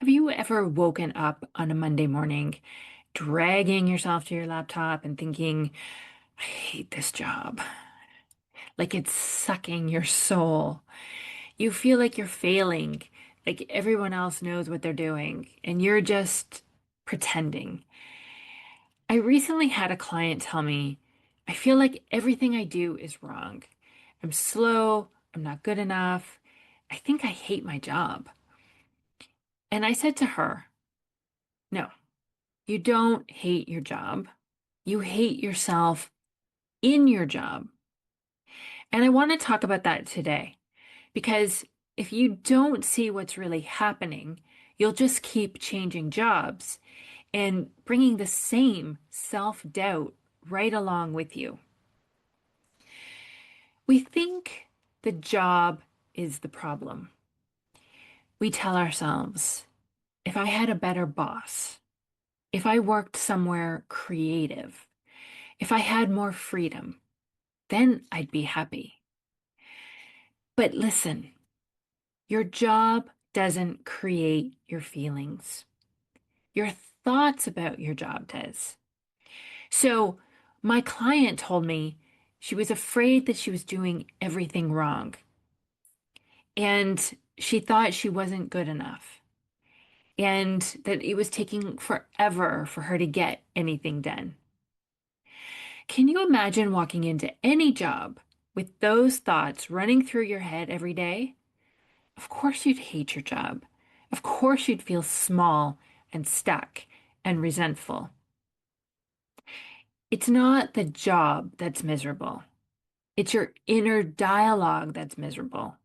Have you ever woken up on a Monday morning, dragging yourself to your laptop and thinking, I hate this job? Like it's sucking your soul. You feel like you're failing, like everyone else knows what they're doing, and you're just pretending. I recently had a client tell me, I feel like everything I do is wrong. I'm slow, I'm not good enough. I think I hate my job. And I said to her, no. You don't hate your job. You hate yourself in your job. And I want to talk about that today because if you don't see what's really happening, you'll just keep changing jobs and bringing the same self-doubt right along with you. We think the job is the problem. We tell ourselves, if I had a better boss, if I worked somewhere creative, if I had more freedom, then I'd be happy. But listen, your job doesn't create your feelings. Your thoughts about your job does. So my client told me she was afraid that she was doing everything wrong and she thought she wasn't good enough and that it was taking forever for her to get anything done. Can you imagine walking into any job with those thoughts running through your head every day? Of course you'd hate your job. Of course you'd feel small and stuck and resentful. It's not the job that's miserable. It's your inner dialogue that's miserable.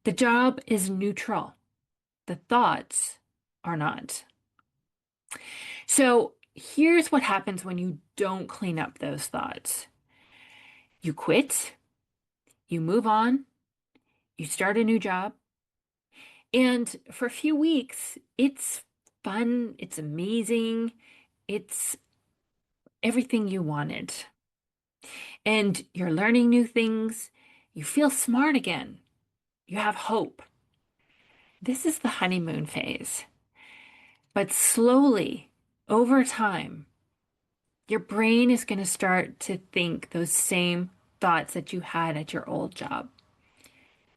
The job is neutral. The thoughts are not. So here's what happens when you don't clean up those thoughts. You quit, you move on, you start a new job, and for a few weeks, it's fun, it's amazing, it's everything you wanted. And you're learning new things. You feel smart again. You have hope. This is the honeymoon phase. But slowly, over time, your brain is going to start to think those same thoughts that you had at your old job.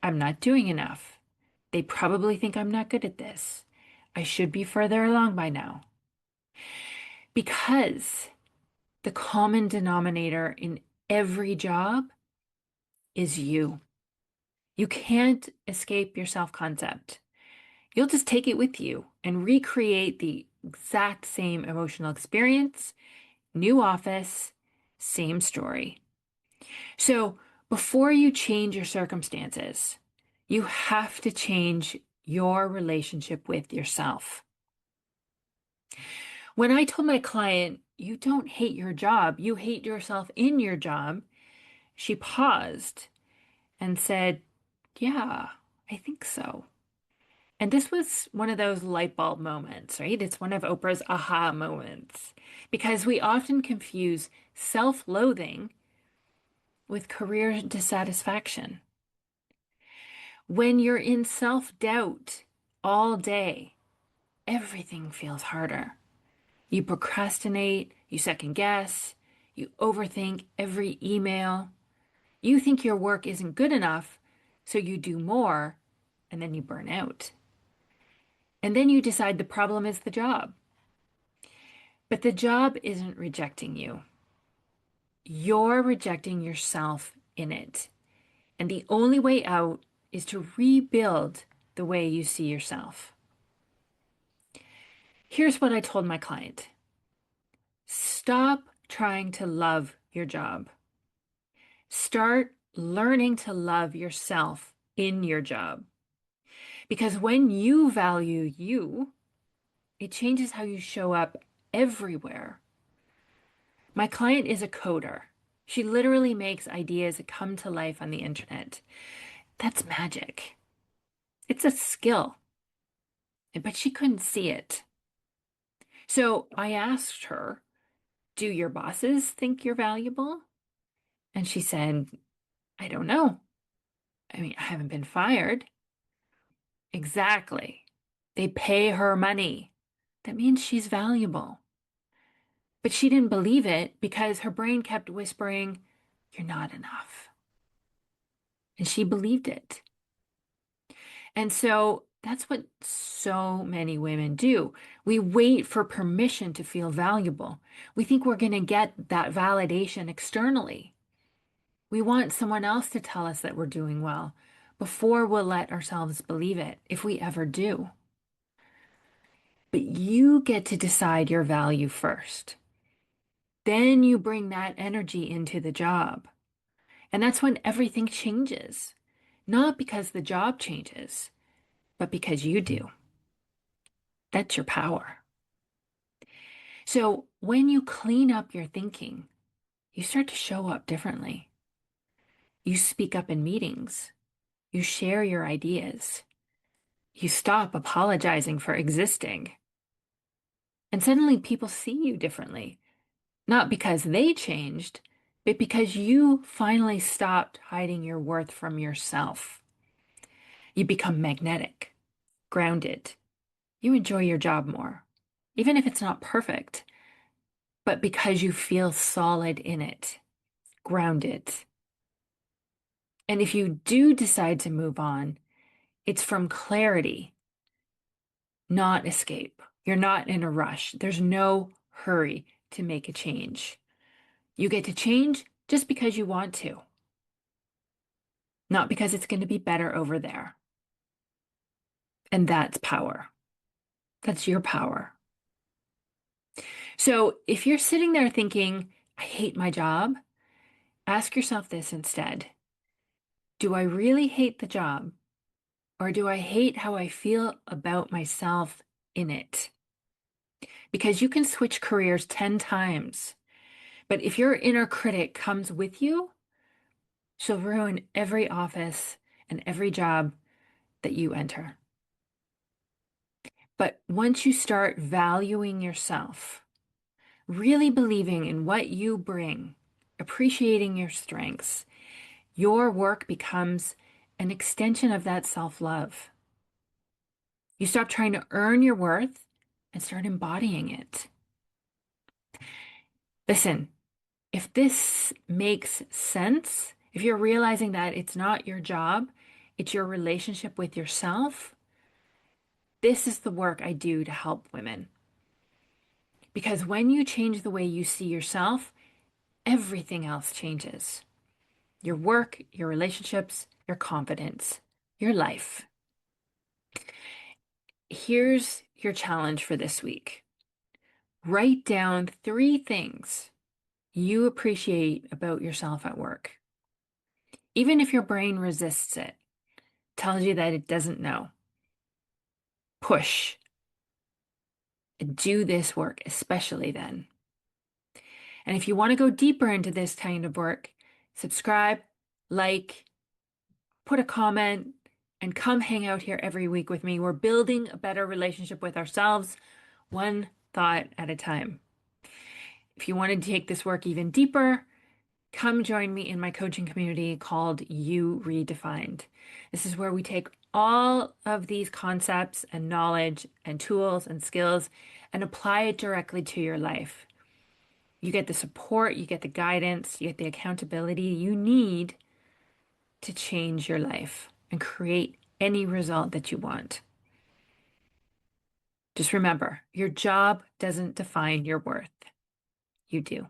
I'm not doing enough. They probably think I'm not good at this. I should be further along by now. Because the common denominator in every job is you. You can't escape your self-concept. You'll just take it with you and recreate the exact same emotional experience, new office, same story. So before you change your circumstances, you have to change your relationship with yourself. When I told my client, you don't hate your job, you hate yourself in your job, she paused and said, yeah, I think so. And this was one of those light bulb moments, right? It's one of Oprah's aha moments because we often confuse self-loathing with career dissatisfaction. When you're in self-doubt all day, everything feels harder. You procrastinate, you second guess, you overthink every email. You think your work isn't good enough, so you do more, and then you burn out. And then you decide the problem is the job. But the job isn't rejecting you. You're rejecting yourself in it. And the only way out is to rebuild the way you see yourself. Here's what I told my client. Stop trying to love your job. Start learning to love yourself in your job. Because when you value you, it changes how you show up everywhere. My client is a coder. She literally makes ideas come to life on the internet. That's magic. It's a skill, but she couldn't see it. So I asked her, do your bosses think you're valuable? And she said, I don't know. I mean, I haven't been fired. Exactly. They pay her money. That means she's valuable. But she didn't believe it because her brain kept whispering, "You're not enough." And she believed it. And so that's what so many women do. We wait for permission to feel valuable. We think we're going to get that validation externally. We want someone else to tell us that we're doing well before we'll let ourselves believe it, if we ever do. But you get to decide your value first. Then you bring that energy into the job. And that's when everything changes. Not because the job changes, but because you do. That's your power. So when you clean up your thinking, you start to show up differently. You speak up in meetings. You share your ideas. You stop apologizing for existing. And suddenly people see you differently, not because they changed, but because you finally stopped hiding your worth from yourself. You become magnetic, grounded. You enjoy your job more, even if it's not perfect, but because you feel solid in it, grounded. And if you do decide to move on, it's from clarity, not escape. You're not in a rush. There's no hurry to make a change. You get to change just because you want to, not because it's going to be better over there. And that's power. That's your power. So if you're sitting there thinking, "I hate my job," ask yourself this instead. Do I really hate the job, or do I hate how I feel about myself in it? Because you can switch careers 10 times. But if your inner critic comes with you, she'll ruin every office and every job that you enter. But once you start valuing yourself, really believing in what you bring, appreciating your strengths, your work becomes an extension of that self-love. You stop trying to earn your worth and start embodying it. Listen, if this makes sense, if you're realizing that it's not your job, it's your relationship with yourself, this is the work I do to help women. Because when you change the way you see yourself, everything else changes. Your work, your relationships, your confidence, your life. Here's your challenge for this week. Write down 3 things you appreciate about yourself at work. Even if your brain resists it, tells you that it doesn't know. Push. Do this work, especially then. And if you want to go deeper into this kind of work, subscribe, like, put a comment, and come hang out here every week with me. We're building a better relationship with ourselves, one thought at a time. If you want to take this work even deeper, come join me in my coaching community called You Redefined. This is where we take all of these concepts and knowledge and tools and skills and apply it directly to your life. You get the support, you get the guidance, you get the accountability you need to change your life and create any result that you want. Just remember, your job doesn't define your worth. You do.